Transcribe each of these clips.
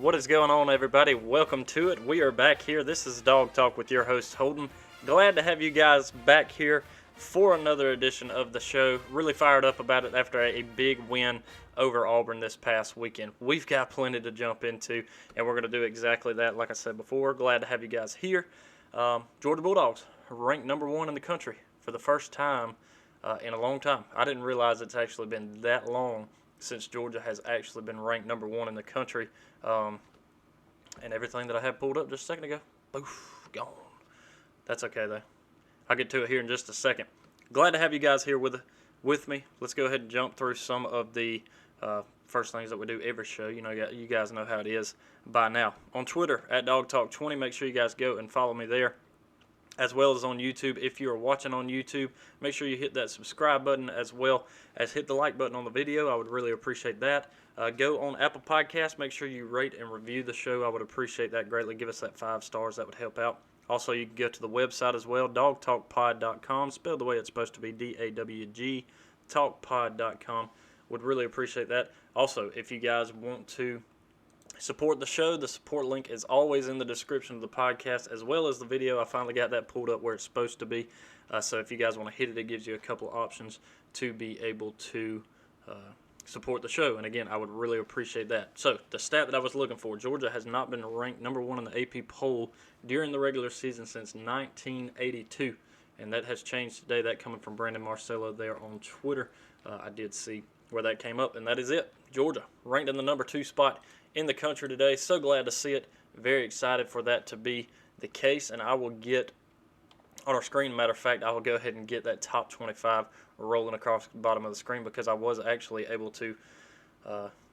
What is going on, everybody? Welcome to it. We are back here. This is Dog Talk with your host, Holden. Glad to have you guys back here for another edition of the show. Really fired up about it after a big win over Auburn this past weekend. We've got plenty to jump into, and we're going to do exactly that. Like I said before, glad to have you guys here. Georgia Bulldogs ranked number 1 in the country for the first time in a long time. I didn't realize it's actually been that long since Georgia has actually been ranked number 1 in the country. And everything that I had pulled up just a second ago, poof, gone. That's okay, though. I'll get to it here in just a second. Glad to have you guys here with me. Let's go ahead and jump through some of the first things that we do every show. You know, you guys know how it is by now. On Twitter, at DogTalk20, make sure you guys go and follow me there, as well as on YouTube. If you are watching on YouTube, make sure you hit that subscribe button as well as hit the like button on the video. I would really appreciate that. Go on Apple Podcasts. Make sure you rate and review the show. I would appreciate that greatly. Give us that 5 stars. That would help out. Also, you can go to the website as well, dogtalkpod.com, spelled the way it's supposed to be, D-A-W-G, talkpod.com. Would really appreciate that. Also, if you guys want to support the show, the support link is always in the description of the podcast, as well as the video. I finally got that pulled up where it's supposed to be. So if you guys want to hit it, it gives you a couple of options to be able to support the show. And again, I would really appreciate that. So the stat that I was looking for, Georgia has not been ranked number 1 in the AP poll during the regular season since 1982. And that has changed today. That coming from Brandon Marcello there on Twitter. I did see where that came up, and that is it. Georgia ranked in the number 2 spot in the country today. So glad to see it. Very excited for that to be the case. And I will get on our screen, matter of fact, I will go ahead and get that top 25 rolling across the bottom of the screen, because I was actually able to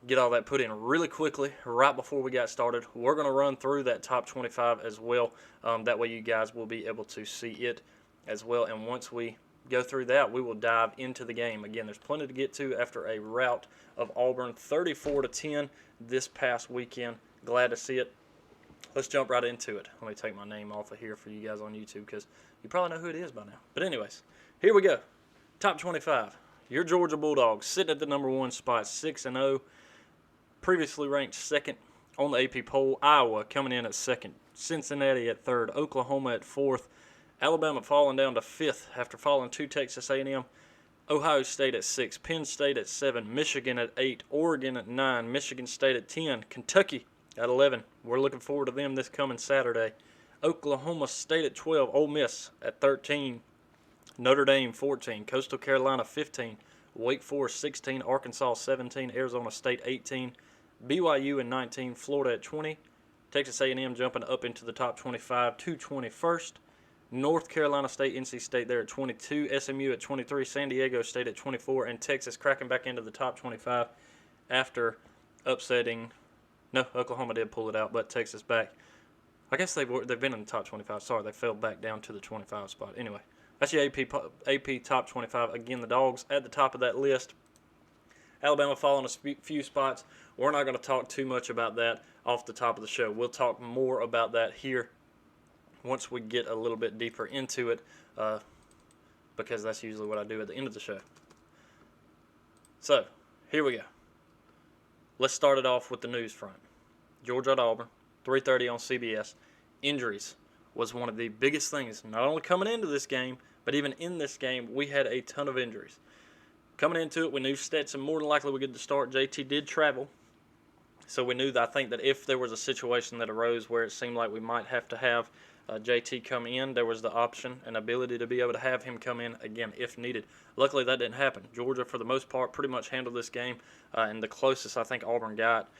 get all that put in really quickly right before we got started. We're going to run through that top 25 as well. That way you guys will be able to see it as well. And once we go through that, we will dive into the game. Again, there's plenty to get to after a rout of Auburn 34-10 this past weekend. Glad to see it. Let's jump right into it. Let me take my name off of here for you guys on YouTube, because you probably know who it is by now. But anyways, here we go. Top 25. Your Georgia Bulldogs sitting at the number 1 spot, 6-0. Previously ranked 2nd on the AP poll. Iowa coming in at 2nd. Cincinnati at 3rd. Oklahoma at 4th. Alabama falling down to 5th after falling to Texas A&M. Ohio State at 6. Penn State at 7. Michigan at 8. Oregon at 9. Michigan State at 10. Kentucky at 11. We're looking forward to them this coming Saturday. Oklahoma State at 12. Ole Miss at 13. Notre Dame 14. Coastal Carolina 15. Wake Forest 16. Arkansas 17. Arizona State 18. BYU at 19. Florida at 20. Texas A&M jumping up into the top 25 to 21st. North Carolina State, NC State there at 22. SMU at 23. San Diego State at 24. And Texas cracking back into the top 25 after upsetting. No, Oklahoma did pull it out, but Texas back. I guess they've been in the top 25. Sorry, they fell back down to the 25 spot. Anyway, that's your AP top 25. Again, the Dogs at the top of that list. Alabama falling a few spots. We're not going to talk too much about that off the top of the show. We'll talk more about that here once we get a little bit deeper into it, because that's usually what I do at the end of the show. So, here we go. Let's start it off with the news front. Georgia at Auburn, 3:30 on CBS. Injuries was one of the biggest things, not only coming into this game, but even in this game, we had a ton of injuries. Coming into it, we knew Stetson more than likely would get the start. JT did travel, so we knew that, I think, that if there was a situation that arose where it seemed like we might have to have JT come in, there was the option and ability to be able to have him come in again if needed. Luckily, that didn't happen. Georgia, for the most part, pretty much handled this game, and the closest I think Auburn got,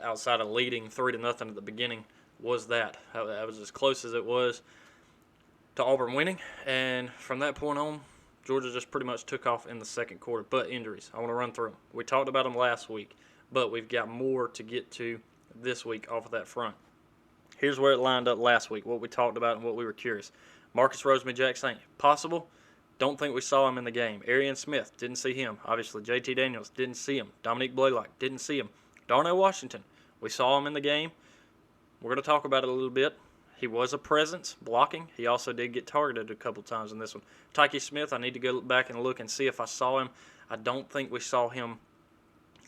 outside of leading 3-0 at the beginning, was that. That was as close as it was to Auburn winning, and from that point on, Georgia just pretty much took off in the second quarter. But injuries, I want to run through them. We talked about them last week, but we've got more to get to this week off of that front. Here's where it lined up last week, what we talked about and what we were curious. Marcus Rosemy-Jack Saint, possible. Don't think we saw him in the game. Arian Smith, didn't see him. Obviously, JT Daniels, didn't see him. Dominique Blaylock, didn't see him. Darnell Washington, we saw him in the game. We're going to talk about it a little bit. He was a presence blocking. He also did get targeted a couple times in this one. Tyke Smith, I need to go back and look and see if I saw him. I don't think we saw him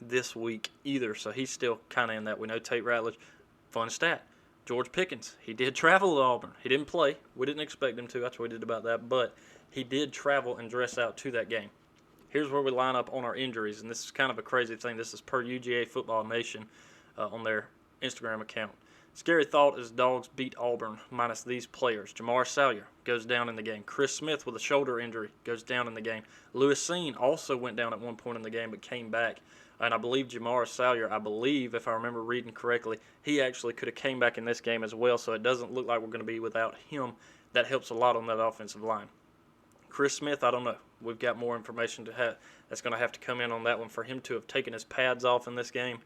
this week either, so he's still kind of in that. We know Tate Ratledge. Fun stat. George Pickens, he did travel to Auburn. He didn't play. We didn't expect him to. I tweeted about that, but he did travel and dress out to that game. Here's where we line up on our injuries, and this is kind of a crazy thing. This is per UGA Football Nation on their Instagram account. Scary thought is Dogs beat Auburn minus these players. Jamar Salyer goes down in the game. Chris Smith with a shoulder injury goes down in the game. Lewis Seen also went down at one point in the game but came back. And I believe Jamar Salyer, if I remember reading correctly, he actually could have came back in this game as well, so it doesn't look like we're going to be without him. That helps a lot on that offensive line. Chris Smith, I don't know. We've got more information that's going to have to come in on that one for him to have taken his pads off in this game.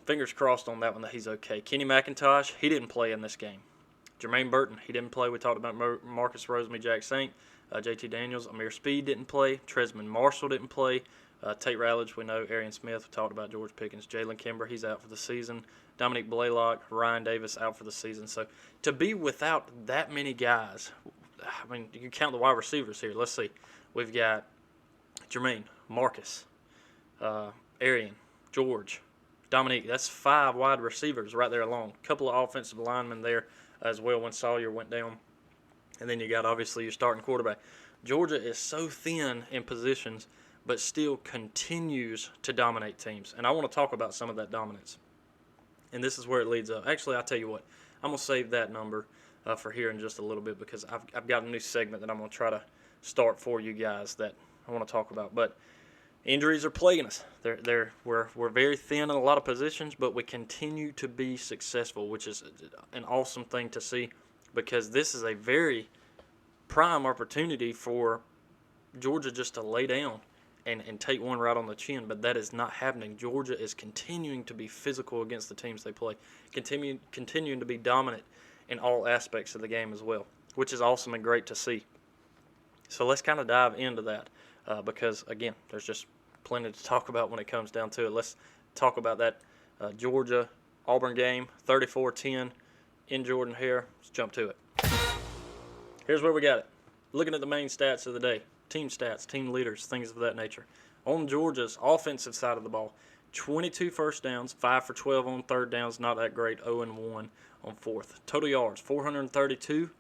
Fingers crossed on that one that he's okay. Kenny McIntosh, he didn't play in this game. Jermaine Burton, he didn't play. We talked about Marcus Rosemy, Jack Saint, JT Daniels, Amir Speed didn't play. Tresman Marshall didn't play. Tate Ratledge, we know. Arian Smith, we talked about George Pickens. Jalen Kimber, he's out for the season. Dominique Blaylock, Ryan Davis out for the season. So to be without that many guys, I mean, you can count the wide receivers here. Let's see. We've got Jermaine, Marcus, Arian, George, Dominique. That's 5 wide receivers right there alone. A couple of offensive linemen there as well when Sawyer went down. And then you got, obviously, your starting quarterback. Georgia is so thin in positions, but still continues to dominate teams. And I want to talk about some of that dominance. And this is where it leads up. Actually, I'll tell you what. I'm going to save that number for here in just a little bit because I've got a new segment that I'm going to try to start for you guys that I want to talk about. But injuries are plaguing us. We're very thin in a lot of positions, but we continue to be successful, which is an awesome thing to see because this is a very prime opportunity for Georgia just to lay down and take one right on the chin, but that is not happening. Georgia is continuing to be physical against the teams they play, continuing to be dominant in all aspects of the game as well, which is awesome and great to see. So let's kind of dive into that because, again, there's just plenty to talk about when it comes down to it. Let's talk about that Georgia-Auburn game, 34-10 in Jordan-Hare. Let's jump to it. Here's where we got it. Looking at the main stats of the day. Team stats, team leaders, things of that nature. On Georgia's offensive side of the ball, 22 first downs, 5 for 12 on third downs, not that great, 0-1 on fourth. Total yards, 432,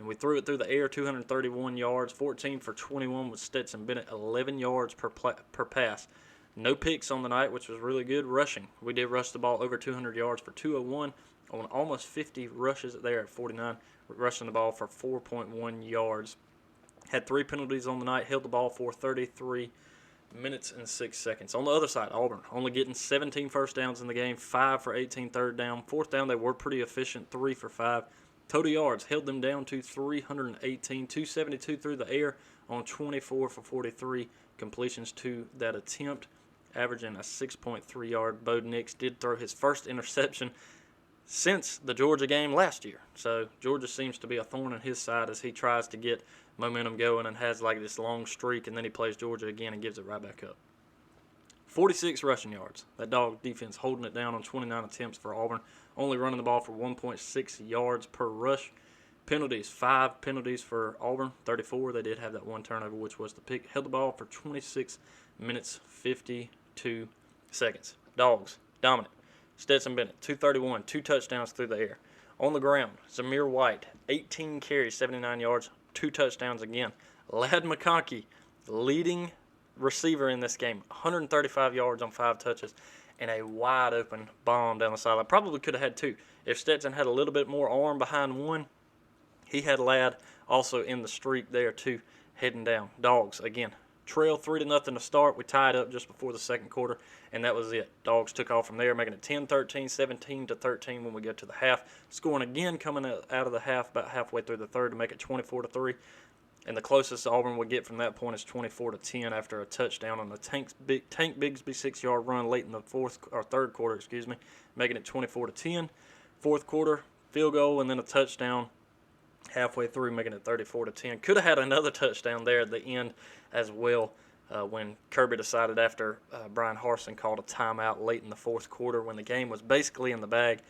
and we threw it through the air, 231 yards, 14 for 21 with Stetson Bennett, 11 yards per pass. No picks on the night, which was really good. Rushing, we did rush the ball over 200 yards for 201 on almost 50 rushes there at 49, rushing the ball for 4.1 yards. Had 3 penalties on the night, held the ball for 33 minutes and 6 seconds. On the other side, Auburn only getting 17 first downs in the game, 5 for 18 third down. Fourth down, they were pretty efficient, 3 for 5. Total yards held them down to 318, 272 through the air on 24 for 43 completions to that attempt, averaging a 6.3 yard. Bo Nix did throw his first interception since the Georgia game last year. So Georgia seems to be a thorn in his side as he tries to get momentum going and has like this long streak, and then he plays Georgia again and gives it right back up. 46 rushing yards. That Dawg defense holding it down on 29 attempts for Auburn, only running the ball for 1.6 yards per rush. Penalties, 5 penalties for Auburn, 34. They did have that one turnover, which was the pick. Held the ball for 26 minutes, 52 seconds. Dogs, dominant. Stetson Bennett, 231, 2 touchdowns through the air. On the ground, Zamir White, 18 carries, 79 yards, 2 touchdowns again. Ladd McConkey, leading receiver in this game, 135 yards on 5 touches, and a wide open bomb down the sideline. Probably could have had 2. If Stetson had a little bit more arm behind one, he had Ladd also in the streak there too, heading down. Dogs, again, trail 3-0 to start. We tied up just before the second quarter, and that was it. Dogs took off from there, making it 10-13, 17-13 when we get to the half. Scoring again coming out of the half about halfway through the third to make it 24-3. And the closest Auburn would get from that point is 24-10 after a touchdown on the Tank Bigsby 6-yard run late in the third quarter, making it 24-10. Fourth quarter, field goal and then a touchdown halfway through, making it 34-10. Could have had another touchdown there at the end as well when Kirby decided after Brian Harsin called a timeout late in the fourth quarter when the game was basically in the bag.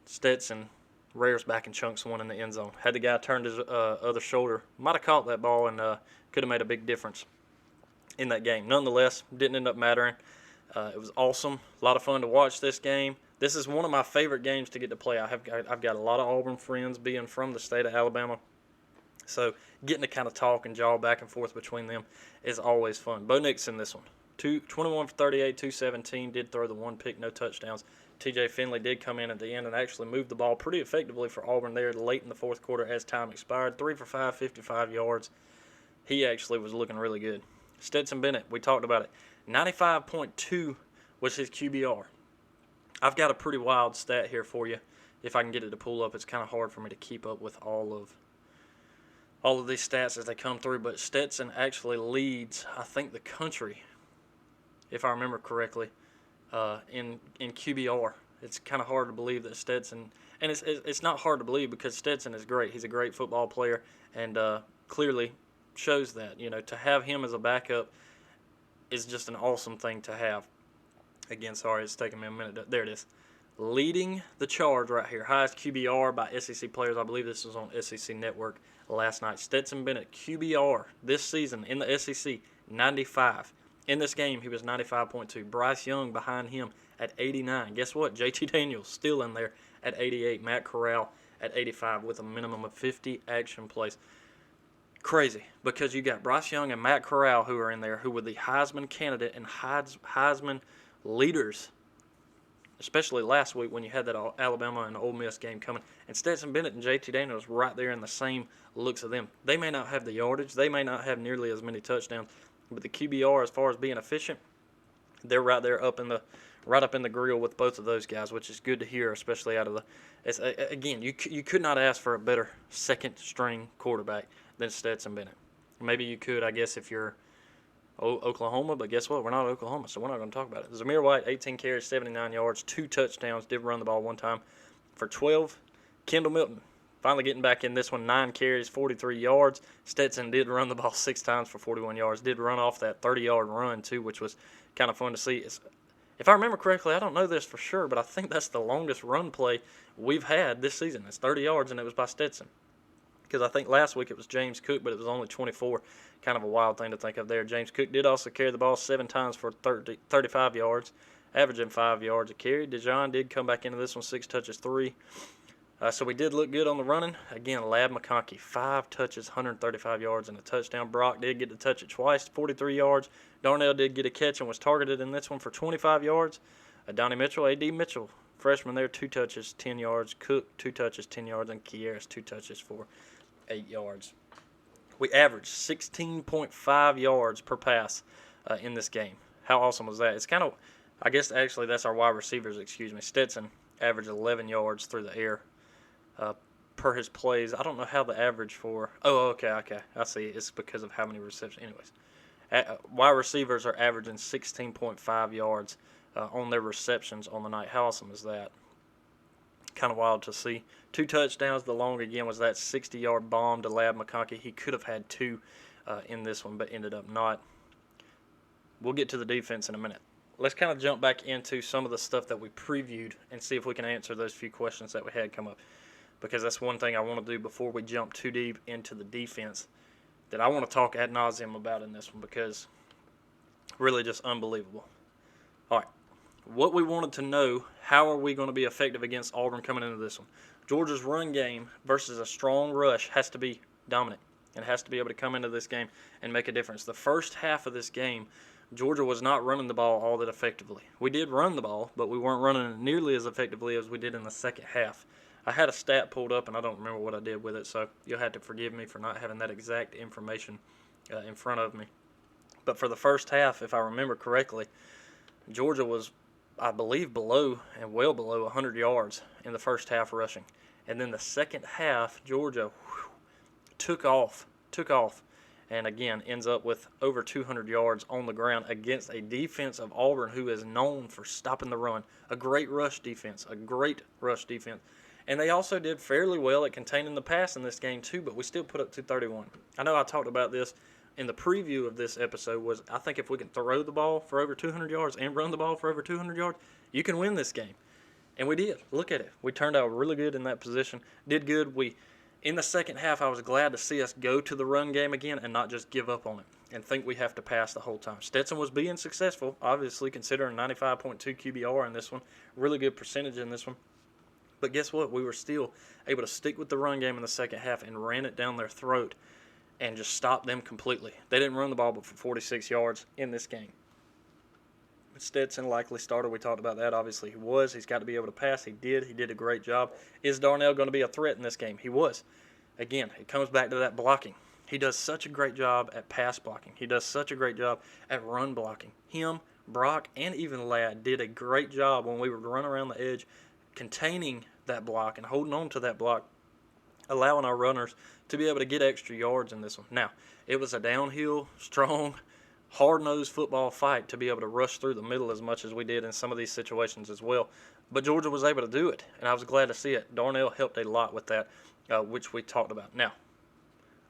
Stetson rears back and chunks one in the end zone. Had the guy turned his other shoulder, might have caught that ball and could have made a big difference. in that game. Nonetheless, didn't end up mattering. It was awesome. A lot of fun to watch this game. This is one of my favorite games to get to play. I've got a lot of Auburn friends being from the state of Alabama. So getting to kind of talk and jaw back and forth between them is always fun. Bo Nix in this one. 21 for 38, 217. Did throw the one pick, no touchdowns. TJ Finley did come in at the end and actually moved the ball pretty effectively for Auburn there late in the fourth quarter as time expired. 3 for 5, 55 yards. He actually was looking really good. Stetson Bennett, we talked about it. 95.2 was his QBR. I've got a pretty wild stat here for you. If I can get it to pull up, it's kind of hard for me to keep up with all of these stats as they come through. But Stetson actually leads, I think, the country, if I remember correctly, in QBR. It's kind of hard to believe that Stetson, and it's not hard to believe because Stetson is great. He's a great football player, and clearly shows that. To have him as a backup is just an awesome thing to have. Again, sorry, it's taking me a minute. There it is. Leading the charge right here. Highest QBR by SEC players. I believe this was on SEC Network last night. Stetson Bennett, QBR this season in the SEC, 95. In this game, he was 95.2. Bryce Young behind him at 89. Guess what? JT Daniels still in there at 88. Matt Corral at 85 with a minimum of 50 action plays. Crazy, because you got Bryce Young and Matt Corral who are in there, who were the Heisman candidate and Heisman leaders, especially last week when you had that Alabama and Ole Miss game coming. And Stetson Bennett and JT Daniels right there in the same looks of them. They may not have the yardage, they may not have nearly as many touchdowns, but the QBR, as far as being efficient, they're right there up in the grill with both of those guys, which is good to hear, especially out of the. Again, you could not ask for a better second string quarterback than Stetson Bennett. Maybe you could, I guess, if you're Oklahoma, but guess what? We're not Oklahoma, so we're not going to talk about it. Zamir White, 18 carries, 79 yards, 2 touchdowns, did run the ball one time for 12. Kendall Milton, finally getting back in this one, 9 carries, 43 yards. Stetson did run the ball 6 times for 41 yards, did run off that 30-yard run too, which was kind of fun to see. If I remember correctly, I don't know this for sure, but I think that's the longest run play we've had this season. It's 30 yards, and it was by Stetson. Because I think last week it was James Cook, but it was only 24. Kind of a wild thing to think of there. James Cook did also carry the ball 7 times for 35 yards, averaging 5 yards a carry. Dijon did come back into this one, 6 touches, 3. So we did look good on the running. Again, Lab McConkey, 5 touches, 135 yards, and a touchdown. Brock did get to touch it twice, 43 yards. Darnell did get a catch and was targeted in this one for 25 yards. Donnie Mitchell, A.D. Mitchell, freshman there, 2 touches, 10 yards. Cook, 2 touches, 10 yards, and Kieras, 2 touches for 8 yards. We averaged 16.5 yards per pass in this game. How awesome was that? It's kind of, I guess actually that's our wide receivers, Stetson averaged 11 yards through the air per his plays. I don't know how the average for, okay, I see. It's because of how many receptions. Anyways, wide receivers are averaging 16.5 yards on their receptions on the night. How awesome is that? Kind of wild to see. 2 touchdowns. The long, again, was that 60-yard bomb to Lab McConkey. He could have had 2 in this one, but ended up not. We'll get to the defense in a minute. Let's kind of jump back into some of the stuff that we previewed and see if we can answer those few questions that we had come up, because that's one thing I want to do before we jump too deep into the defense that I want to talk ad nauseum about in this one, because really just unbelievable. All right. What we wanted to know, how are we going to be effective against Auburn coming into this one? Georgia's run game versus a strong rush has to be dominant. It has to be able to come into this game and make a difference. The first half of this game, Georgia was not running the ball all that effectively. We did run the ball, but we weren't running it nearly as effectively as we did in the second half. I had a stat pulled up, and I don't remember what I did with it, so you'll have to forgive me for not having that exact information in front of me. But for the first half, if I remember correctly, Georgia was, I believe, below and well below 100 yards in the first half rushing. And then the second half, Georgia took off, and again ends up with over 200 yards on the ground against a defense of Auburn who is known for stopping the run. A great rush defense. And they also did fairly well at containing the pass in this game too, but we still put up 231. I know I talked about this in the preview of this episode. Was I think if we can throw the ball for over 200 yards and run the ball for over 200 yards, you can win this game. And we did. Look at it. We turned out really good in that position. Did good. In the second half, I was glad to see us go to the run game again and not just give up on it. and think we have to pass the whole time. Stetson was being successful, obviously, considering 95.2 QBR in this one. Really good percentage in this one. But guess what? We were still able to stick with the run game in the second half and ran it down their throat and just stopped them completely. They didn't run the ball but for 46 yards in this game. Stetson likely starter. We talked about that. Obviously, he was. He's got to be able to pass. He did. He did a great job. Is Darnell going to be a threat in this game? He was. Again, it comes back to that blocking. He does such a great job at pass blocking. He does such a great job at run blocking. Him, Brock, and even Ladd did a great job when we would run around the edge, containing that block and holding on to that block, allowing our runners to be able to get extra yards in this one. Now, it was a downhill, strong, hard-nosed football fight to be able to rush through the middle as much as we did in some of these situations as well. But Georgia was able to do it, and I was glad to see it. Darnell helped a lot with that, which we talked about. Now,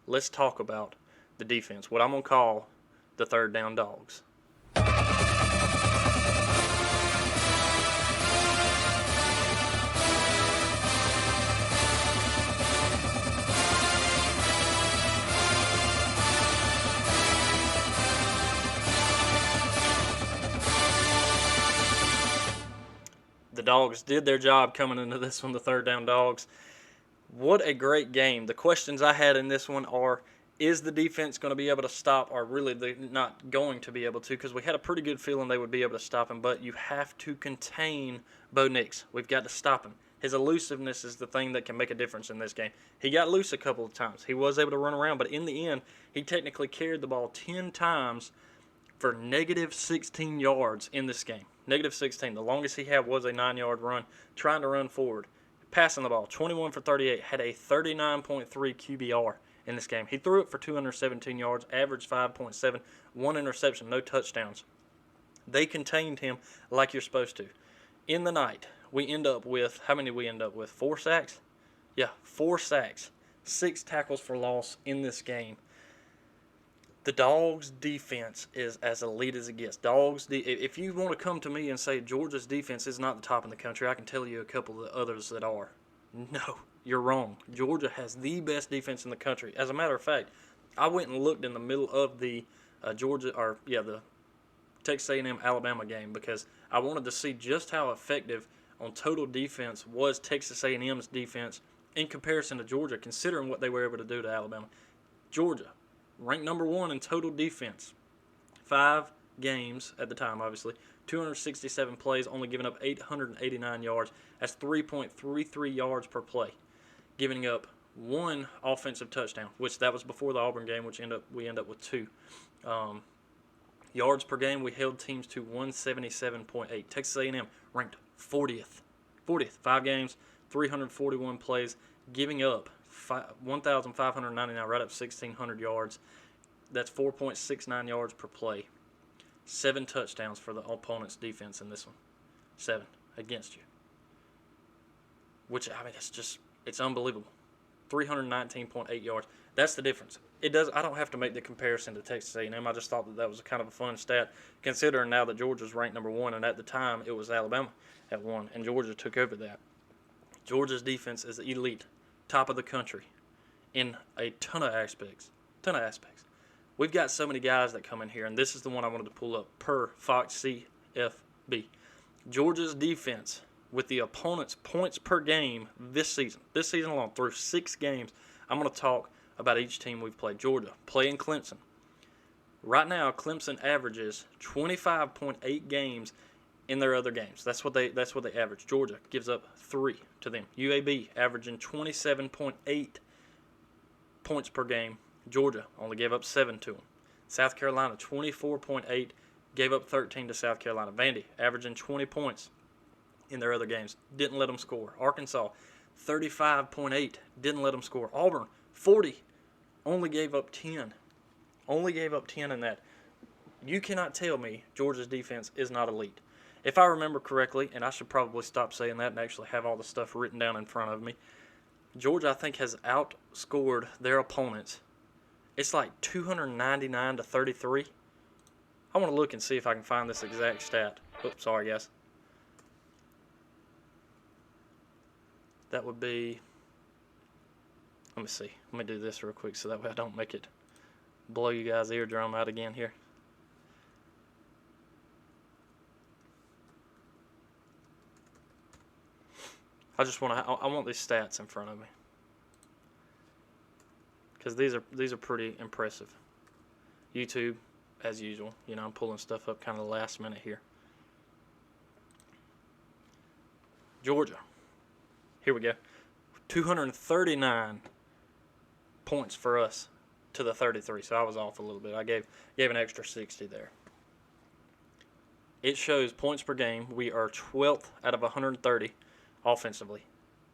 let's talk about the defense, what I'm going to call the third down dogs. The Dogs did their job coming into this one, the third down dogs. What a great game. The questions I had in this one are, is the defense going to be able to stop, or really they're not going to be able to, because we had a pretty good feeling they would be able to stop him, but you have to contain Bo Nix. We've got to stop him. His elusiveness is the thing that can make a difference in this game. He got loose a couple of times. He was able to run around, but in the end, he technically carried the ball 10 times for negative 16 yards in this game. Negative 16. The longest he had was a 9-yard run, trying to run forward. Passing the ball, 21 for 38, had a 39.3 QBR in this game. He threw it for 217 yards, averaged 5.7, one interception, no touchdowns. They contained him like you're supposed to. In the night, we end up with, how many we end up with? 4 sacks? Yeah, 4 sacks. 6 tackles for loss in this game. The Dogs' defense is as elite as it gets. If you want to come to me and say Georgia's defense is not the top in the country, I can tell you a couple of the others that are. No, you're wrong. Georgia has the best defense in the country. As a matter of fact, I went and looked in the middle of the the Texas A&M Alabama game because I wanted to see just how effective on total defense was Texas A&M's defense in comparison to Georgia, considering what they were able to do to Alabama. Georgia, ranked number 1 in total defense. 5 games at the time, obviously. 267 plays, only giving up 889 yards. That's 3.33 yards per play. Giving up 1 offensive touchdown, which that was before the Auburn game, which we end up with 2. Yards per game, we held teams to 177.8. Texas A&M ranked 40th. 5 games, 341 plays, giving up 1,599, right up 1,600 yards. That's 4.69 yards per play. 7 touchdowns for the opponent's defense in this one. 7 against you. Which, I mean, it's unbelievable. 319.8 yards. That's the difference. I don't have to make the comparison to Texas A&M. I just thought that was kind of a fun stat, considering now that Georgia's ranked number 1, and at the time it was Alabama at 1, and Georgia took over that. Georgia's defense is elite, top of the country, in a ton of aspects. We've got so many guys that come in here, and this is the one I wanted to pull up per Fox CFB. Georgia's defense, with the opponent's points per game this season alone, through 6 games, I'm going to talk about each team we've played. Georgia, playing Clemson. Right now, Clemson averages 25.8 games in their other games. That's what they average. Georgia gives up 3 to them. UAB averaging 27.8 points per game. Georgia only gave up 7 to them. South Carolina 24.8, gave up 13 to South Carolina. Vandy averaging 20 points in their other games. Didn't let them score. Arkansas 35.8, didn't let them score. Auburn 40, only gave up 10. Only gave up 10 in that. You cannot tell me Georgia's defense is not elite. If I remember correctly, and I should probably stop saying that and actually have all the stuff written down in front of me, Georgia, I think, has outscored their opponents. It's like 299 to 33. I want to look and see if I can find this exact stat. Oops, sorry, guys. That would be, let me see. Let me do this real quick so that way I don't make it blow you guys' eardrum out again here. I want these stats in front of me, because these are pretty impressive. YouTube, as usual, I'm pulling stuff up kind of the last minute here. Georgia, here we go. 239 points for us to the 33, so I was off a little bit. I gave an extra 60 there. It shows points per game. We are 12th out of 130 offensively.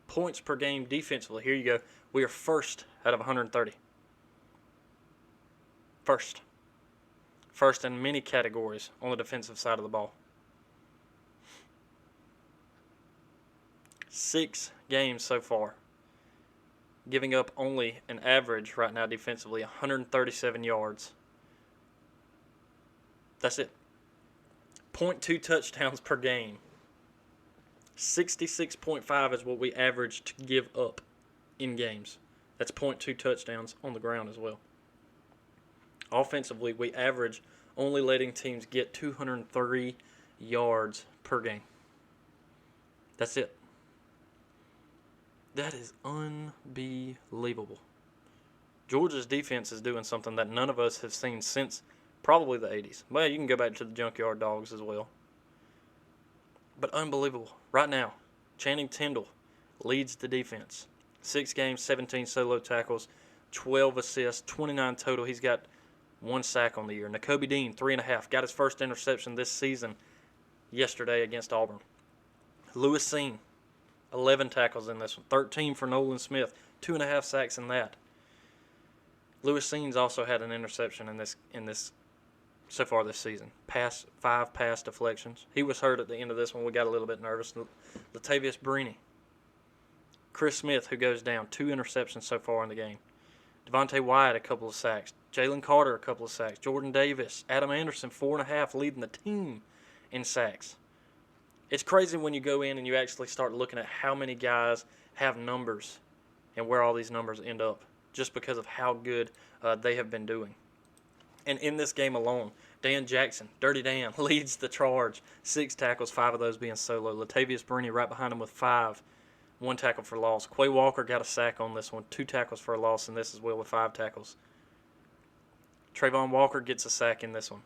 Points per game defensively. Here you go. We are 1st out of 130. First in many categories on the defensive side of the ball. 6 games so far, giving up only an average right now defensively 137 yards. That's it. 0.2 touchdowns per game. 66.5 is what we average to give up in games. That's 0.2 touchdowns on the ground as well. Offensively, we average only letting teams get 203 yards per game. That's it. That is unbelievable. Georgia's defense is doing something that none of us have seen since probably the 80s. Well, you can go back to the Junkyard Dogs as well. But unbelievable. Right now, Channing Tindall leads the defense. 6 games, 17 solo tackles, 12 assists, 29 total. He's got 1 sack on the year. Nakobe Dean, 3.5. Got his first interception this season yesterday against Auburn. Lewis Seen, 11 tackles in this one. 13 for Nolan Smith. 2.5 sacks in that. Lewis Seen's also had an interception in this so far this season. 5 pass deflections. He was hurt at the end of this one. We got a little bit nervous. Latavius Brini. Chris Smith, who goes down. 2 interceptions so far in the game. Devontae Wyatt, a couple of sacks. Jalen Carter, a couple of sacks. Jordan Davis. Adam Anderson, 4.5, leading the team in sacks. It's crazy when you go in and you actually start looking at how many guys have numbers and where all these numbers end up, just because of how good they have been doing. And in this game alone, Dan Jackson, Dirty Dan, leads the charge. 6 tackles, 5 of those being solo. Latavius Brini right behind him with 5. 1 tackle for loss. Quay Walker got a sack on this one. 2 tackles for a loss in this as well with 5 tackles. Trayvon Walker gets a sack in this one.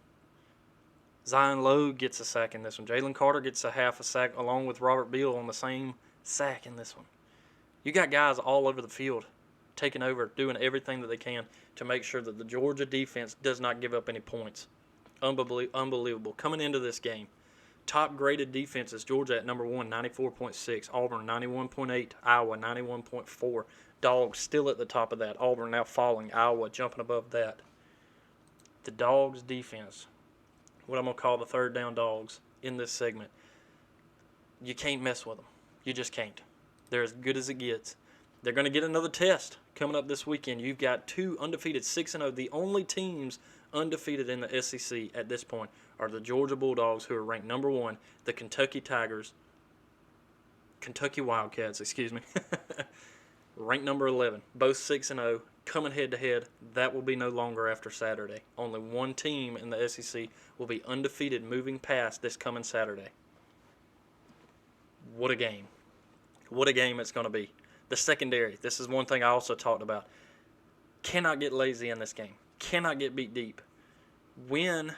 Zion Lowe gets a sack in this one. Jalen Carter gets a half a sack along with Robert Beal on the same sack in this one. You got guys all over the field taking over, doing everything that they can to make sure that the Georgia defense does not give up any points. Unbelievable. Coming into this game, top graded defenses, Georgia at number 1, 94.6. Auburn, 91.8. Iowa, 91.4. Dawgs still at the top of that. Auburn now falling. Iowa jumping above that. The Dogs defense, what I'm going to call the third down dogs in this segment, you can't mess with them. You just can't. They're as good as it gets. They're going to get another test coming up this weekend. You've got 2 undefeated, 6-0. The only teams undefeated in the SEC at this point are the Georgia Bulldogs, who are ranked number 1, the Kentucky Wildcats, ranked number 11. Both 6-0, coming head-to-head. That will be no longer after Saturday. Only one team in the SEC will be undefeated moving past this coming Saturday. What a game. What a game it's going to be. The secondary, this is one thing I also talked about, cannot get lazy in this game. Cannot get beat deep. When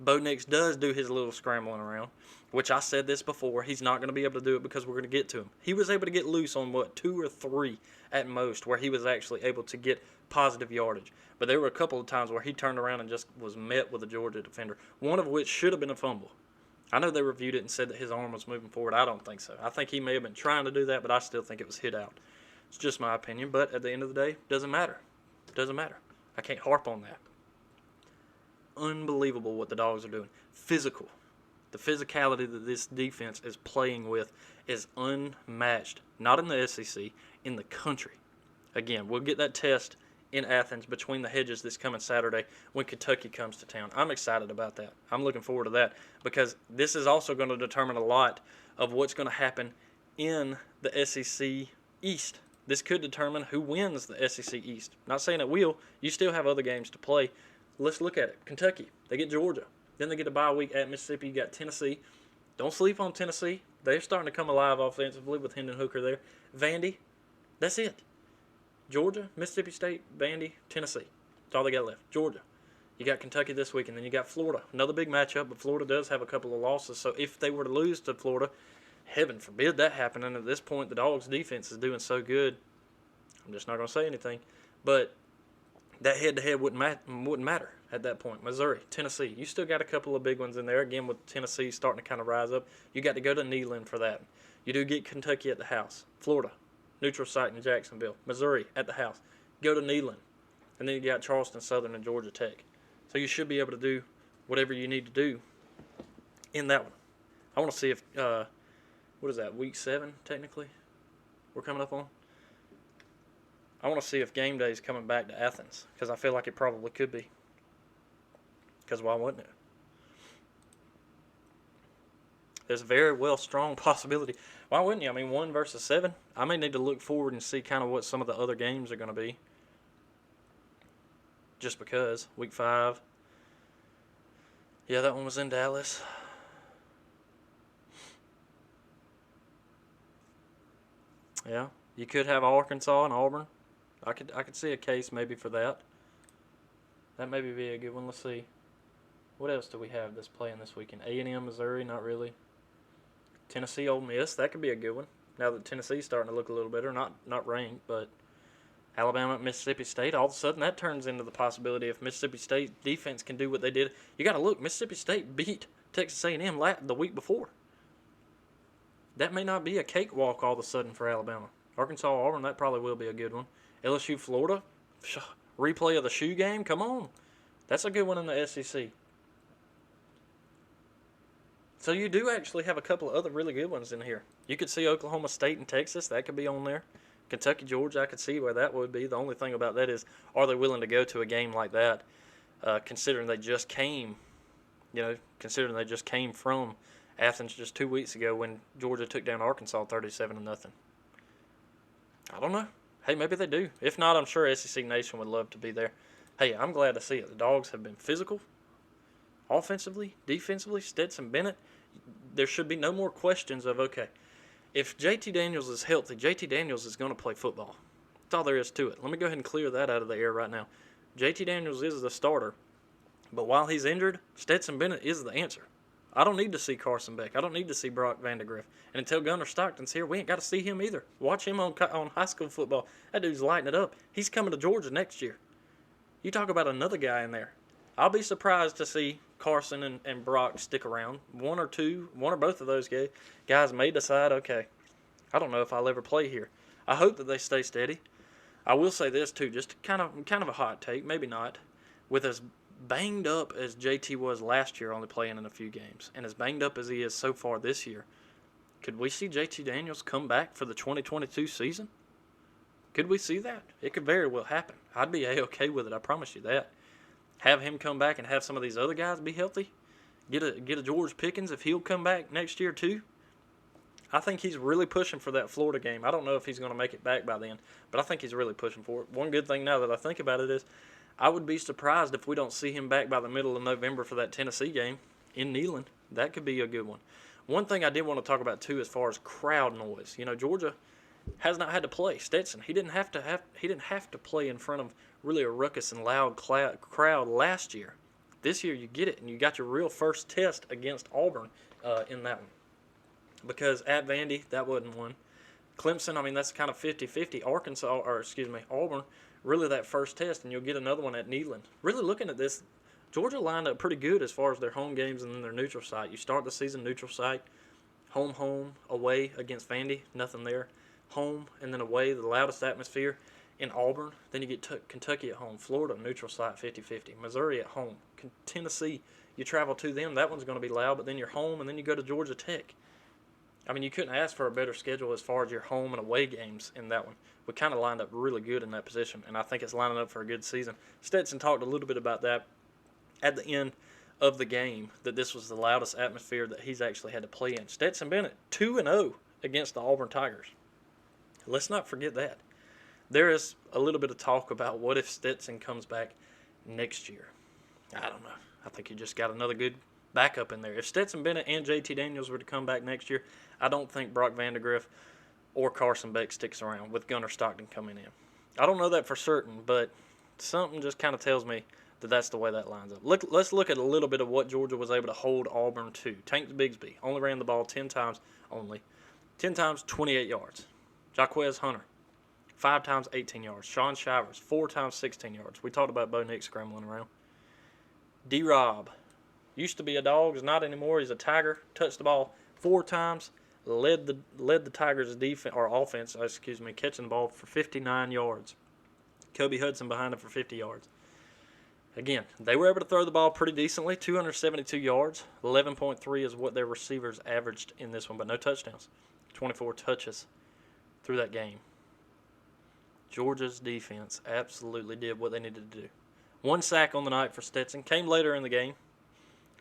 Bo Nix does do his little scrambling around, which I said this before, he's not going to be able to do it because we're going to get to him. He was able to get loose on, 2 or 3 at most, where he was actually able to get positive yardage. But there were a couple of times where he turned around and just was met with a Georgia defender, one of which should have been a fumble. I know they reviewed it and said that his arm was moving forward. I don't think so. I think he may have been trying to do that, but I still think it was hit out. It's just my opinion, but at the end of the day, doesn't matter. Doesn't matter. I can't harp on that. Unbelievable what the Dogs are doing. Physical. The physicality that this defense is playing with is unmatched. Not in the SEC, in the country. Again, we'll get that test in Athens between the hedges this coming Saturday when Kentucky comes to town. I'm excited about that. I'm looking forward to that because this is also going to determine a lot of what's going to happen in the SEC East This could determine who wins the SEC East. Not saying it will. You still have other games to play. Let's look at it. Kentucky, they get Georgia. Then they get a bye week at Mississippi. You got Tennessee. Don't sleep on Tennessee. They're starting to come alive offensively with Hendon Hooker there. Vandy, that's it. Georgia, Mississippi State, Vandy, Tennessee. That's all they got left. Georgia. You got Kentucky this week, and then you got Florida. Another big matchup, but Florida does have a couple of losses. So if they were to lose to Florida, heaven forbid that happen. And at this point, the Dogs' defense is doing so good. I'm just not going to say anything. But that head-to-head wouldn't matter at that point. Missouri, Tennessee. You still got a couple of big ones in there. Again, with Tennessee starting to kind of rise up. You got to go to Neyland for that. You do get Kentucky at the house. Florida, neutral site in Jacksonville. Missouri at the house. Go to Neyland. And then you got Charleston Southern and Georgia Tech. So you should be able to do whatever you need to do in that one. I want to see if, what is that, week 7 technically we're coming up on? I want to see if game day is coming back to Athens, because I feel like it probably could be. Because why wouldn't it? There's a very well strong possibility. Why wouldn't you? I mean, 1 versus 7. I may need to look forward and see kind of what some of the other games are going to be. Just because. Week 5. Yeah, that one was in Dallas. Yeah, you could have Arkansas and Auburn. I could see a case maybe for that. That maybe be a good one. Let's see. What else do we have that's playing this weekend? A&M, Missouri, not really. Tennessee, Ole Miss, that could be a good one. Now that Tennessee's starting to look a little better, not ranked, but Alabama, Mississippi State, all of a sudden that turns into the possibility if Mississippi State defense can do what they did. You got to look, Mississippi State beat Texas A&M the week before. That may not be a cakewalk all of a sudden for Alabama. Arkansas, Auburn, that probably will be a good one. LSU, Florida, replay of the shoe game, come on. That's a good one in the SEC. So you do actually have a couple of other really good ones in here. You could see Oklahoma State and Texas, that could be on there. Kentucky, Georgia, I could see where that would be. The only thing about that is, are they willing to go to a game like that, considering they just came from Athens just 2 weeks ago when Georgia took down Arkansas 37-0. I don't know. Hey, maybe they do. If not, I'm sure SEC Nation would love to be there. Hey, I'm glad to see it. The Dogs have been physical, offensively, defensively. Stetson Bennett, there should be no more questions of, okay, if JT Daniels is healthy, JT Daniels is going to play football. That's all there is to it. Let me go ahead and clear that out of the air right now. JT Daniels is the starter, but while he's injured, Stetson Bennett is the answer. I don't need to see Carson Beck. I don't need to see Brock Vandegrift. And until Gunnar Stockton's here, we ain't got to see him either. Watch him on high school football. That dude's lighting it up. He's coming to Georgia next year. You talk about another guy in there. I'll be surprised to see Carson and Brock stick around. One or both of those guys may decide, okay, I don't know if I'll ever play here. I hope that they stay steady. I will say this too, just kind of a hot take, maybe not. With as banged up as JT was last year, only playing in a few games, and as banged up as he is so far this year, could we see JT Daniels come back for the 2022 season? Could we see that? It could very well happen. I'd be A-okay with it, I promise you that. Have him come back and have some of these other guys be healthy. Get a George Pickens if he'll come back next year too. I think he's really pushing for that Florida game. I don't know if he's going to make it back by then, but I think he's really pushing for it. One good thing now that I think about it is I would be surprised if we don't see him back by the middle of November for that Tennessee game in Neyland. That could be a good one. One thing I did want to talk about too as far as crowd noise. You know, Georgia has not had to play. Stetson, he didn't have to play in front of really a ruckus and loud crowd last year. This year you get it, and you got your real first test against Auburn in that one. Because at Vandy, that wasn't one. Clemson, I mean, that's kind of 50-50. Auburn, really that first test, and you'll get another one at Neyland. Really looking at this, Georgia lined up pretty good as far as their home games and then their neutral site. You start the season neutral site, home, away against Vandy, nothing there. Home, and then away, the loudest atmosphere in Auburn. Then you get Kentucky at home. Florida, neutral site, 50-50. Missouri at home. Tennessee, you travel to them. That one's going to be loud, but then you're home, and then you go to Georgia Tech. I mean, you couldn't ask for a better schedule as far as your home and away games in that one. We kind of lined up really good in that position, and I think it's lining up for a good season. Stetson talked a little bit about that at the end of the game, that this was the loudest atmosphere that he's actually had to play in. Stetson Bennett, 2-0 against the Auburn Tigers. Let's not forget that. there is a little bit of talk about what if Stetson comes back next year. I don't know. I think you just got another good backup in there. If Stetson Bennett and JT Daniels were to come back next year, I don't think Brock Vandagriff or Carson Beck sticks around with Gunnar Stockton coming in. I don't know that for certain, but something just kind of tells me that that's the way that lines up. Let's look at a little bit of what Georgia was able to hold Auburn to. Tank Bigsby only ran the ball 10 times only. 10 times, 28 yards. Jaquez Hunter, 5 times, 18 yards. Sean Shivers, 4 times, 16 yards. We talked about Bo Nix scrambling around. D-Rob, used to be a Dawgs, not anymore. He's a Tiger. Touched the ball 4 times. Led the Tigers' defense or offense, catching the ball for 59 yards. Kobe Hudson behind him for 50 yards. Again, they were able to throw the ball pretty decently, 272 yards. 11.3 is what their receivers averaged in this one, but no touchdowns. 24 touches through that game. Georgia's defense absolutely did what they needed to do. 1 sack on the night for Stetson. Came later in the game.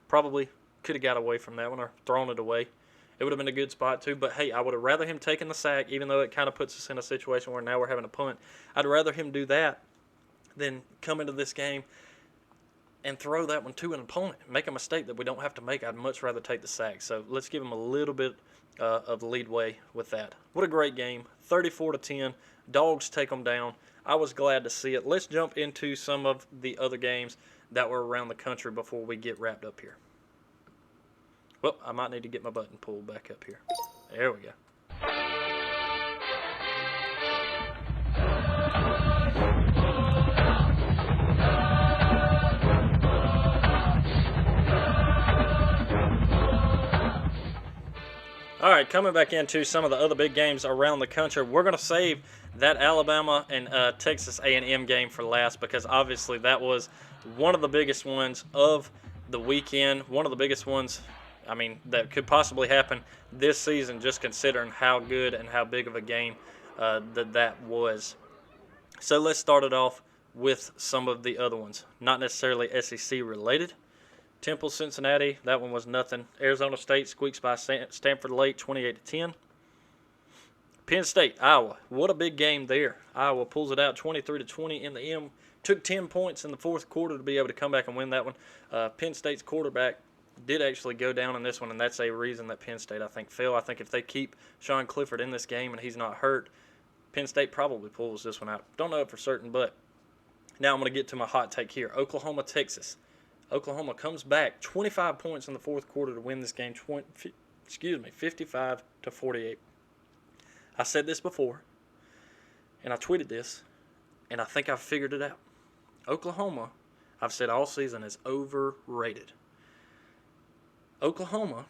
Probably could have got away from that one or thrown it away. It would have been a good spot too, but hey, I would have rather him taking the sack, even though it kind of puts us in a situation where now we're having a punt. I'd rather him do that than come into this game and throw that one to an opponent, make a mistake that we don't have to make. I'd much rather take the sack. So let's give him a little bit of leadway with that. What a great game, 34-10. Dogs take them down. I was glad to see it. Let's jump into some of the other games that were around the country before we get wrapped up here. Well, I might need to get my button pulled back up here. There we go. All right, coming back into some of the other big games around the country, we're going to save that Alabama and Texas A&M game for last because obviously that was one of the biggest ones of the weekend, one of the biggest ones, that could possibly happen this season, just considering how good and how big of a game that was. So let's start it off with some of the other ones, not necessarily SEC related. Temple, Cincinnati, that one was nothing. Arizona State squeaks by Stanford late, 28-10. Penn State, Iowa, what a big game there. Iowa pulls it out 23-20 in the end. Took 10 points in the fourth quarter to be able to come back and win that one. Penn State's quarterback did actually go down in this one, and that's a reason that Penn State, I think, fell. I think if they keep Sean Clifford in this game and he's not hurt, Penn State probably pulls this one out. Don't know it for certain, but now I'm going to get to my hot take here. Oklahoma, Texas. Oklahoma comes back 25 points in the fourth quarter to win this game, 55-48. I said this before, and I tweeted this, and I think I've figured it out. Oklahoma, I've said all season, is overrated. Oklahoma,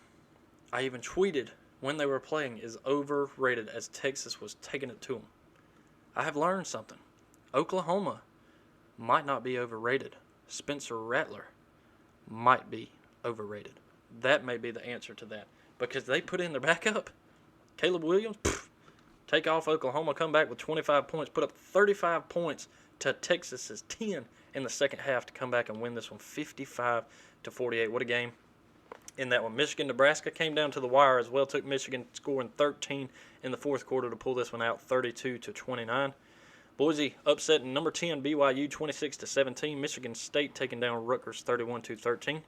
I even tweeted when they were playing, is overrated as Texas was taking it to them. I have learned something. Oklahoma might not be overrated. Spencer Rattler might be overrated. That may be the answer to that because they put in their backup. Caleb Williams, take off Oklahoma, come back with 25 points, put up 35 points to Texas's 10 in the second half to come back and win this one 55-48. What a game in that one. Michigan, Nebraska came down to the wire as well. Took Michigan scoring 13 in the fourth quarter to pull this one out 32-29. Boise upsetting number 10 BYU 26-17. Michigan State taking down Rutgers 31-13.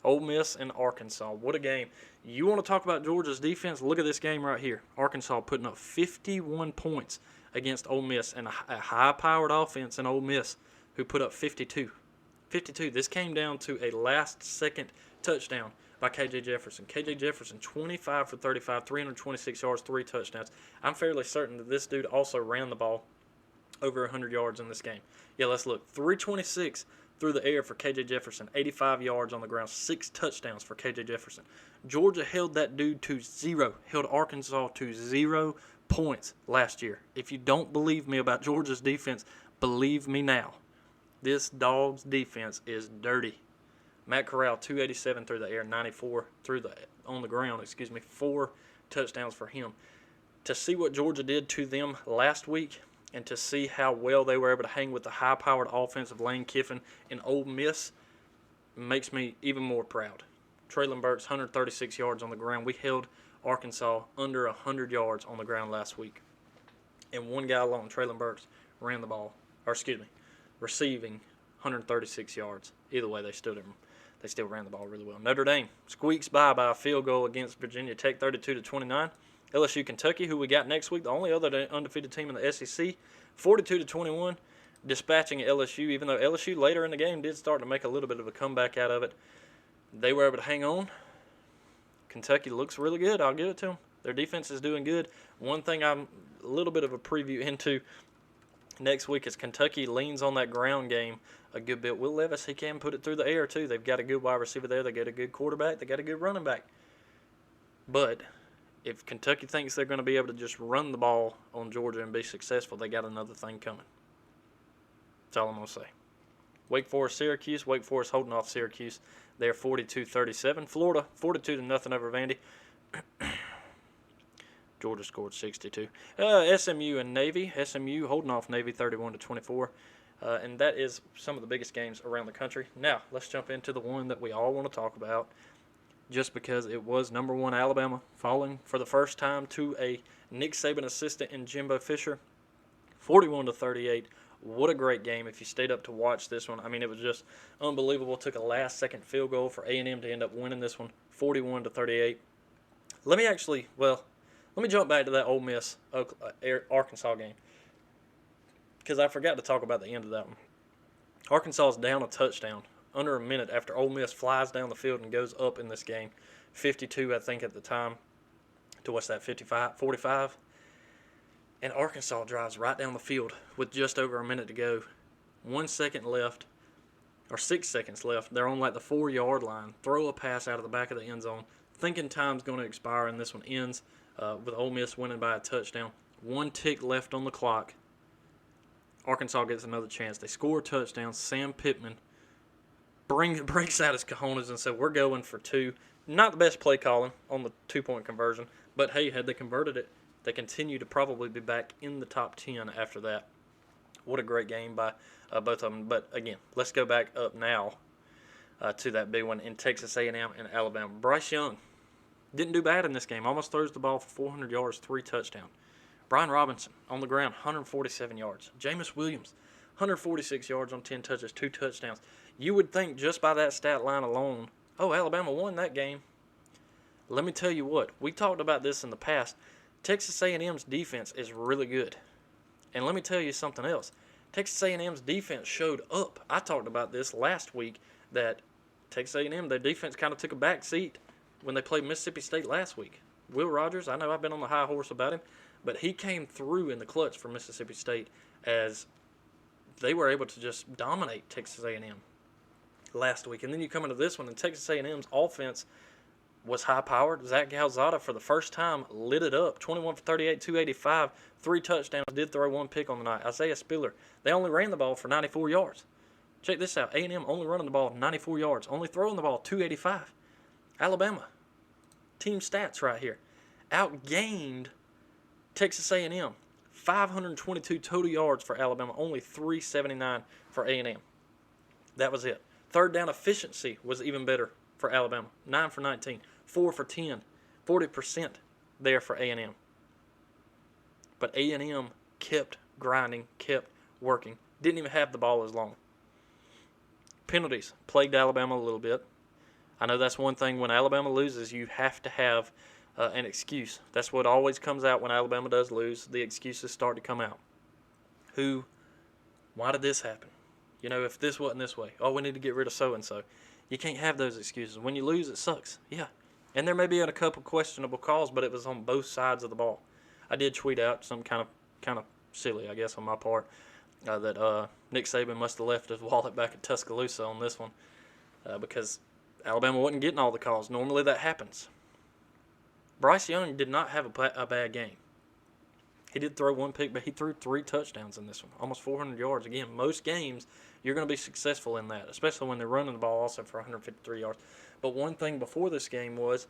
Ole Miss and Arkansas. What a game. You want to talk about Georgia's defense? Look at this game right here. Arkansas putting up 51 points against Ole Miss and a high-powered offense in Ole Miss who put up 52. 52. This came down to a last-second touchdown by K.J. Jefferson. K.J. Jefferson, 25 for 35, 326 yards, 3 touchdowns. I'm fairly certain that this dude also ran the ball over 100 yards in this game. Yeah, let's look. 326 through the air for K.J. Jefferson, 85 yards on the ground, 6 touchdowns for K.J. Jefferson. Georgia held that dude to 0, held Arkansas to 0 points last year. If you don't believe me about Georgia's defense, believe me now. This Dawgs defense is dirty. Matt Corral, 287 through the air, 94 on the ground, 4 touchdowns for him. To see what Georgia did to them last week, and to see how well they were able to hang with the high-powered offense of Lane Kiffin and Ole Miss makes me even more proud. Traylon Burks, 136 yards on the ground. We held Arkansas under 100 yards on the ground last week. and one guy alone, Traylon Burks, ran the ball, receiving 136 yards. Either way, they still ran the ball really well. Notre Dame squeaks by a field goal against Virginia Tech, 32-29. LSU Kentucky, who we got next week, the only other undefeated team in the SEC, 42-21, dispatching LSU. Even though LSU later in the game did start to make a little bit of a comeback out of it, they were able to hang on. Kentucky looks really good. I'll give it to them. Their defense is doing good. One thing I'm a little bit of a preview into next week is Kentucky leans on that ground game a good bit. Will Levis, he can put it through the air too. They've got a good wide receiver there. They got a good quarterback. They got a good running back. But if Kentucky thinks they're going to be able to just run the ball on Georgia and be successful, they got another thing coming. That's all I'm going to say. Wake Forest, Syracuse. Wake Forest holding off Syracuse. They're 42-37. Florida, 42-0 over Vandy. Georgia scored 62. SMU and Navy. SMU holding off Navy 31-24. And that is some of the biggest games around the country. Now, let's jump into the one that we all want to talk about, just because it was number one Alabama falling for the first time to a Nick Saban assistant in Jimbo Fisher, 41-38. What a great game if you stayed up to watch this one. I mean, it was just unbelievable. Took a last-second field goal for A&M to end up winning this one, 41-38. Let me jump back to that Ole Miss Arkansas game, because I forgot to talk about the end of that one. Arkansas is down a touchdown under a minute after Ole Miss flies down the field and goes up in this game, 52 I think at the time, to what's that, 45? And Arkansas drives right down the field with just over a minute to go. 1 second left, or 6 seconds left. They're on like the 4-yard line. Throw a pass out of the back of the end zone, thinking time's going to expire, and this one ends with Ole Miss winning by a touchdown. 1 tick left on the clock. Arkansas gets another chance. They score a touchdown. Sam Pittman breaks out his cojones and said, we're going for 2. Not the best play calling on the 2-point conversion, but hey, had they converted it, they continue to probably be back in the top 10 after that. What a great game by both of them. But again, let's go back up now to that big one in Texas A&M and Alabama. Bryce Young didn't do bad in this game. Almost throws the ball for 400 yards, 3 touchdowns. Brian Robinson on the ground, 147 yards. Jameis Williams, 146 yards on 10 touches, 2 touchdowns. You would think just by that stat line alone, oh, Alabama won that game. Let me tell you what, we talked about this in the past. Texas A&M's defense is really good. And let me tell you something else. Texas A&M's defense showed up. I talked about this last week, that Texas A&M, their defense kind of took a back seat when they played Mississippi State last week. Will Rogers, I know I've been on the high horse about him, but he came through in the clutch for Mississippi State as they were able to just dominate Texas A&M last week. And then you come into this one, and Texas A&M's offense was high-powered. Zach Calzada, for the first time, lit it up. 21 for 38, 285, 3 touchdowns. Did throw 1 pick on the night. Isaiah Spiller, they only ran the ball for 94 yards. Check this out. A&M only running the ball 94 yards. Only throwing the ball 285. Alabama, team stats right here, outgained Texas A&M. 522 total yards for Alabama. Only 379 for A&M. That was it. Third down efficiency was even better for Alabama. 9 for 19. 4 for 10. 40% there for A&M. But A&M kept grinding, kept working. Didn't even have the ball as long. Penalties plagued Alabama a little bit. I know that's one thing. When Alabama loses, you have to have an excuse. That's what always comes out when Alabama does lose. The excuses start to come out. Why did this happen? You know, if this wasn't this way, oh, we need to get rid of so-and-so. You can't have those excuses. When you lose, it sucks. Yeah. And there may be a couple questionable calls, but it was on both sides of the ball. I did tweet out some kind of silly, I guess, on my part, that Nick Saban must have left his wallet back at Tuscaloosa on this one because Alabama wasn't getting all the calls. Normally that happens. Bryce Young did not have a bad game. He did throw 1 pick, but he threw 3 touchdowns in this one, almost 400 yards. Again, most games you're going to be successful in that, especially when they're running the ball also for 153 yards. But one thing before this game was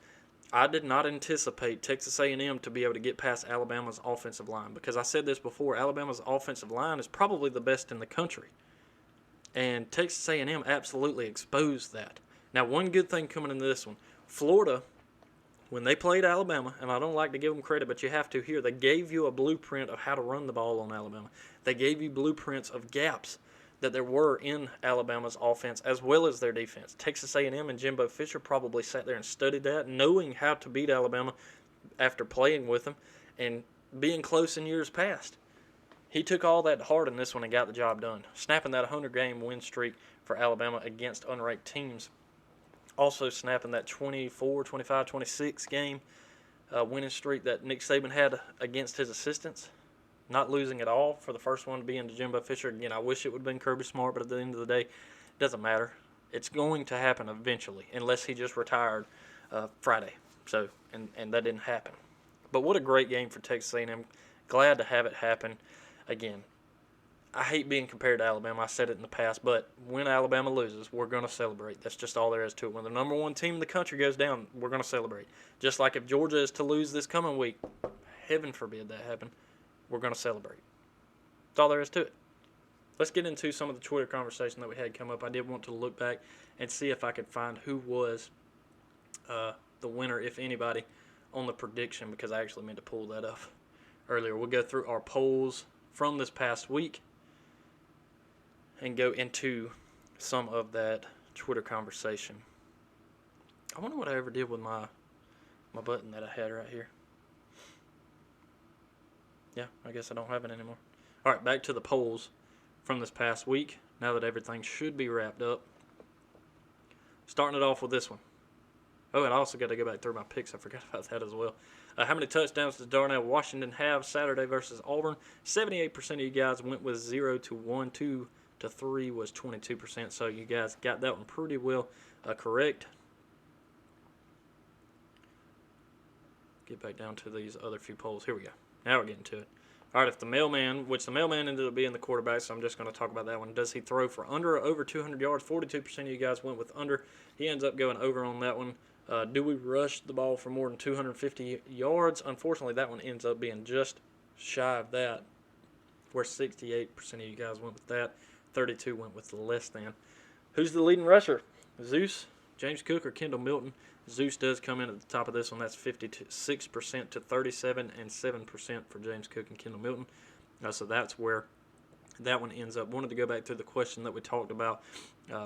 I did not anticipate Texas A&M to be able to get past Alabama's offensive line, because I said this before, Alabama's offensive line is probably the best in the country. And Texas A&M absolutely exposed that. Now, one good thing coming into this one, Florida when they played Alabama, and I don't like to give them credit, but you have to here, they gave you a blueprint of how to run the ball on Alabama. They gave you blueprints of gaps that there were in Alabama's offense as well as their defense. Texas A&M and Jimbo Fisher probably sat there and studied that, knowing how to beat Alabama after playing with them and being close in years past. He took all that to heart in this one and got the job done, snapping that 100-game win streak for Alabama against unranked teams. Also snapping that 24, 25, 26 game winning streak that Nick Saban had against his assistants. Not losing at all for the first one to be into Jimbo Fisher. Again, I wish it would have been Kirby Smart, but at the end of the day, it doesn't matter. It's going to happen eventually, unless he just retired Friday. So, and that didn't happen. But what a great game for Texas A&M. Glad to have it happen again. I hate being compared to Alabama. I said it in the past, but when Alabama loses, we're going to celebrate. That's just all there is to it. When the number one team in the country goes down, we're going to celebrate. Just like if Georgia is to lose this coming week, heaven forbid that happen, we're going to celebrate. That's all there is to it. Let's get into some of the Twitter conversation that we had come up. I did want to look back and see if I could find who was the winner, if anybody, on the prediction, because I actually meant to pull that up earlier. We'll go through our polls from this past week and go into some of that Twitter conversation. I wonder what I ever did with my button that I had right here. Yeah, I guess I don't have it anymore. All right, back to the polls from this past week, now that everything should be wrapped up. Starting it off with this one. Oh, and I also got to go back through my picks. I forgot about that as well. How many touchdowns does Darnell Washington have Saturday versus Auburn? 78% of you guys went with 0 to 1. 2 to 3 was 22%. So you guys got that one pretty well correct. Get back down to these other few polls. Here we go. Now we're getting to it. All right, if the mailman, which the mailman ended up being the quarterback, so I'm just going to talk about that one. Does he throw for under or over 200 yards? 42% of you guys went with under. He ends up going over on that one. Do we rush the ball for more than 250 yards? Unfortunately, that one ends up being just shy of that, where 68% of you guys went with that. 32 went with less than. Who's the leading rusher? Zeus, James Cook, or Kendall Milton? Zeus does come in at the top of this one. That's 56% to 37 and 7% for James Cook and Kendall Milton. So that's where that one ends up. Wanted to go back to the question that we talked about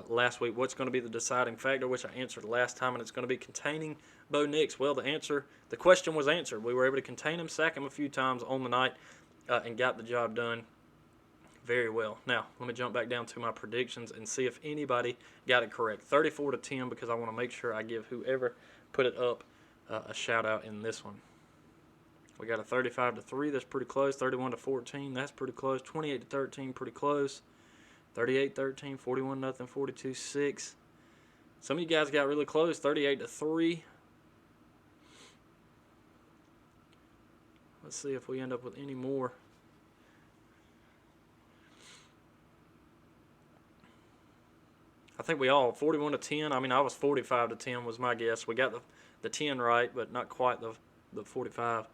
last week. What's going to be the deciding factor, which I answered last time, and it's going to be containing Bo Nix. Well, the question was answered. We were able to contain him, sack him a few times on the night, and got the job done very well. Now, let me jump back down to my predictions and see if anybody got it correct. 34 to 10, because I want to make sure I give whoever put it up a shout out in this one. We got a 35 to 3, that's pretty close. 31 to 14, that's pretty close. 28 to 13, pretty close. 38-13, 41-0, 42-6. Some of you guys got really close. 38 to 3. Let's see if we end up with any more. I think we all 41 to 10. I mean, I was 45 to 10 was my guess. We got the 10 right, but not quite the 45.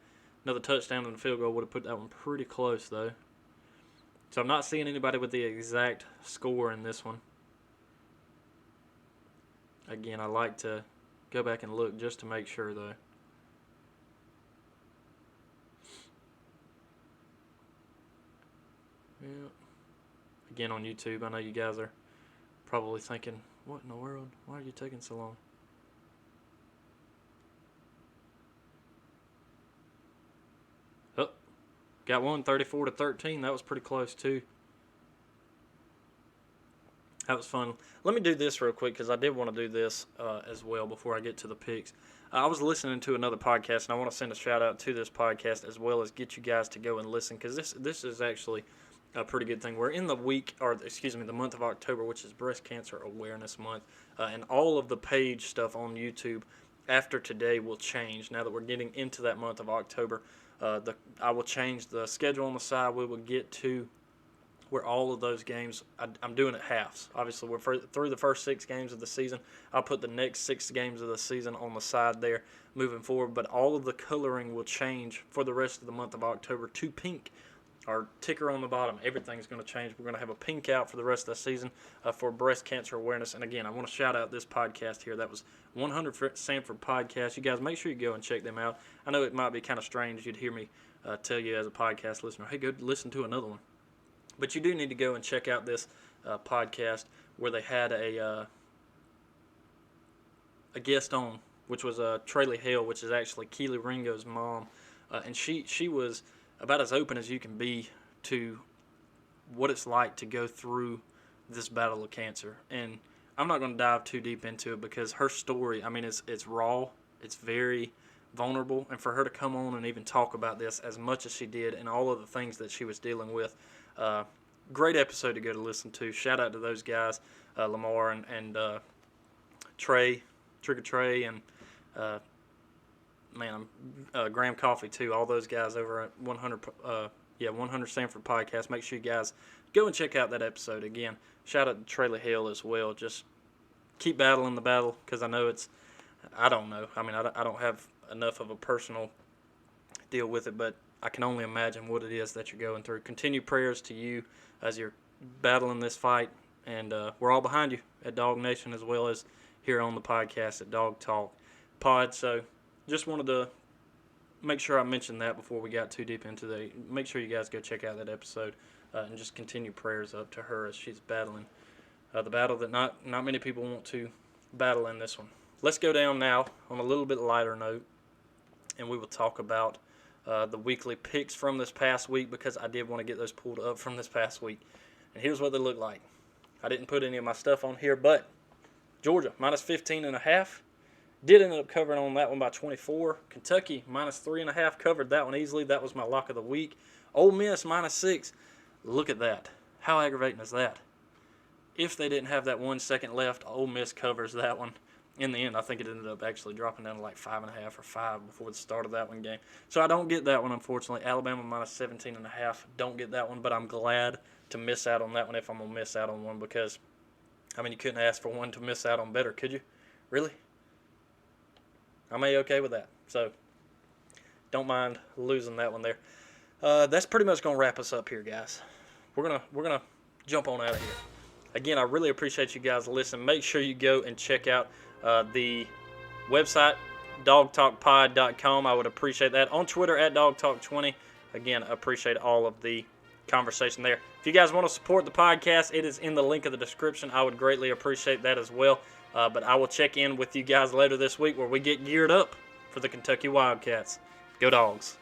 Another touchdown and a field goal would have put that one pretty close, though. So I'm not seeing anybody with the exact score in this one. Again, I like to go back and look just to make sure, though. Yeah. Again, on YouTube, I know you guys are probably thinking, what in the world? Why are you taking so long? Oh, got one, 34 to 13. That was pretty close, too. That was fun. Let me do this real quick, because I did want to do this as well before I get to the picks. I was listening to another podcast, and I want to send a shout-out to this podcast as well as get you guys to go and listen, because this is actually a pretty good thing. We're in the the month of October, which is Breast Cancer Awareness Month, and all of the page stuff on YouTube after today will change. Now that we're getting into that month of October, I will change the schedule on the side. We will get to where all of those games, I'm doing it halves. Obviously, we're through the first 6 games of the season. I'll put the next 6 games of the season on the side there moving forward, but all of the coloring will change for the rest of the month of October to pink. our ticker on the bottom, everything's going to change. We're going to have a pink out for the rest of the season for breast cancer awareness. And again, I want to shout out this podcast here. That was 100 Sanford Podcast. You guys make sure you go and check them out. I know it might be kind of strange. You'd hear me tell you as a podcast listener, hey, go listen to another one. But you do need to go and check out this podcast where they had a guest on, which was Traley Hale, which is actually Keely Ringo's mom. And she was about as open as you can be to what it's like to go through this battle of cancer. And I'm not going to dive too deep into it because her story, I mean, it's raw. It's very vulnerable. And for her to come on and even talk about this as much as she did and all of the things that she was dealing with, great episode to go to listen to. Shout out to those guys, Lamar and Trey, Trigger Trey, and Graham Coffee too. All those guys over at 100 Sanford Podcast. Make sure you guys go and check out that episode again. Shout out to Traley Hale as well. Just keep battling the battle because I know I don't know. I mean, I don't have enough of a personal deal with it, but I can only imagine what it is that you're going through. Continue prayers to you as you're battling this fight, and we're all behind you at Dawg Nation as well as here on the podcast at Dawg Talk Pod. So just wanted to make sure I mentioned that before we got too deep into make sure you guys go check out that episode and just continue prayers up to her as she's battling the battle that not many people want to battle in this one. Let's go down now on a little bit lighter note, and we will talk about the weekly picks from this past week because I did want to get those pulled up from this past week. And here's what they look like. I didn't put any of my stuff on here, but Georgia, minus 15.5. Did end up covering on that one by 24. Kentucky, minus 3.5. Covered that one easily. That was my lock of the week. Ole Miss, minus 6. Look at that. How aggravating is that? If they didn't have that 1 second left, Ole Miss covers that one. In the end, I think it ended up actually dropping down to like 5.5 or 5 before the start of that one game. So I don't get that one, unfortunately. Alabama, minus 17.5. Don't get that one, but I'm glad to miss out on that one if I'm going to miss out on one because, I mean, you couldn't ask for one to miss out on better, could you? Really? I'm A-okay with that. So don't mind losing that one there. That's pretty much going to wrap us up here, guys. We're gonna jump on out of here. Again, I really appreciate you guys listening. Make sure you go and check out the website, dogtalkpod.com. I would appreciate that. On Twitter, at dogtalk20. Again, I appreciate all of the conversation there. If you guys want to support the podcast, it is in the link of the description. I would greatly appreciate that as well. But I will check in with you guys later this week where we get geared up for the Kentucky Wildcats. Go Dogs.